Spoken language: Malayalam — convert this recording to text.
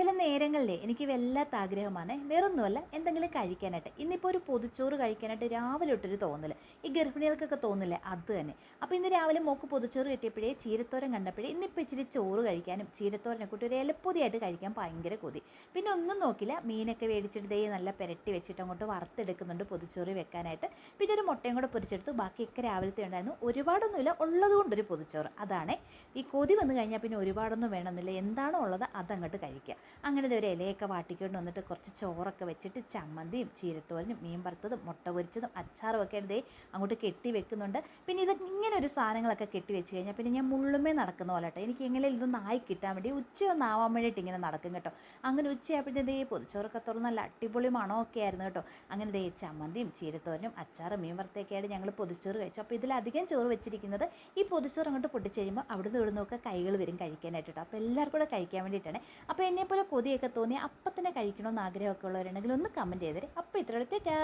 ചില നേരങ്ങളിലേ എനിക്ക് വല്ലാത്ത ആഗ്രഹമാണ്, വേറൊന്നുമല്ല എന്തെങ്കിലും കഴിക്കാനായിട്ട്. ഇന്നിപ്പോൾ ഒരു പൊതിച്ചോറ് കഴിക്കാനായിട്ട് രാവിലെ തൊട്ടൊരു തോന്നൽ, ഈ ഗർഭിണികൾക്കൊക്കെ തോന്നില്ലേ അത് തന്നെ. അപ്പോൾ ഇന്ന് രാവിലെ മോക്ക് പൊതിച്ചോറ് കിട്ടിയപ്പോഴേ ചീരത്തോരൻ കണ്ടപ്പോഴേ ഇന്നിപ്പോൾ ഇച്ചിരി ചോറ് കഴിക്കാനും ചീരത്തോരനെ കൂട്ടി ഒരു ഇലപ്പൊതിയായിട്ട് കഴിക്കാൻ ഭയങ്കര കൊതി. പിന്നെ ഒന്നും നോക്കില്ല, മീനൊക്കെ മേടിച്ചിട്ട് ദേ നല്ല പുരട്ടി വെച്ചിട്ട് അങ്ങോട്ട് വറുത്തെടുക്കുന്നുണ്ട് പൊതിച്ചോറ് വെക്കാനായിട്ട്. പിന്നെ ഒരു മുട്ടയും കൂടെ പൊരിച്ചെടുത്തു. ബാക്കിയൊക്കെ രാവിലത്തെ ഉണ്ടായിരുന്നു, ഒരുപാടൊന്നുമില്ല, ഉള്ളത് കൊണ്ടൊരു പൊതിച്ചോറ്. അതാണ് ഈ കൊതി വന്നു കഴിഞ്ഞാൽ പിന്നെ ഒരുപാടൊന്നും വേണമെന്നില്ല, എന്താണോ ഉള്ളത് അതങ്ങോട്ട് കഴിക്കുക. അങ്ങനെ ഒരു ഇലയൊക്കെ വാട്ടിക്കൊണ്ട് വന്നിട്ട് കുറച്ച് ചോറൊക്കെ വെച്ചിട്ട് ചമ്മന്തിയും ചീരത്തോരനും മീൻ വറുത്തതും മുട്ട പൊരിച്ചതും അച്ചാറും ഒക്കെ എടുത്തേ അങ്ങോട്ട് കെട്ടി വെക്കുന്നുണ്ട്. പിന്നെ ഇത് ഇങ്ങനെ ഒരു സാധനങ്ങളൊക്കെ കെട്ടി വെച്ച് കഴിഞ്ഞാൽ പിന്നെ ഞാൻ മുള്ളുമേ നടക്കുന്ന പോലെ കേട്ടോ. എനിക്ക് എങ്ങനെ ഇതൊന്നും ആയി കിട്ടാൻ വേണ്ടി ഉച്ചയൊന്നാവാൻ വേണ്ടിയിട്ട് ഇങ്ങനെ നടക്കും കേട്ടോ. അങ്ങനെ ഉച്ചയായപ്പോഴത്തേതേ പൊതിച്ചോറൊക്കെ തുറന്ന് നല്ല അടിപൊളി മണമൊക്കെ ആയിരുന്നു കേട്ടോ. അങ്ങനെ ദേ ചമ്മന്തിയും ചീരത്തോരനും അച്ചാറും മീൻ വറുത്തൊക്കെയായിട്ട് ഞങ്ങൾ പൊതിച്ചോറ് കഴിച്ചു. അപ്പോൾ ഇതിലധികം ചോറ് വെച്ചിരിക്കുന്നത് ഈ പൊതിച്ചോറ് അങ്ങോട്ട് പൊട്ടിച്ച് കഴിയുമ്പോൾ അവിടുന്ന് ഇവിടുന്നൊക്കെ കൈകൾ വരും കഴിക്കാനായിട്ട് കേട്ടോ. അപ്പോൾ എല്ലാവർക്കും കൂടെ കഴിക്കാൻ വേണ്ടിയിട്ടാണ്. അപ്പോൾ എന്നെപ്പോലെ കൊതിയൊക്കെ തോന്നി അപ്പം തന്നെ കഴിക്കണമെന്ന് ആഗ്രഹമൊക്കെ ഉള്ളവരുണ്ടെങ്കിൽ ഒന്ന് കമൻറ്റ് ചെയ്തേരെ. അപ്പോൾ ഇത്രയും ടാറ്റാ.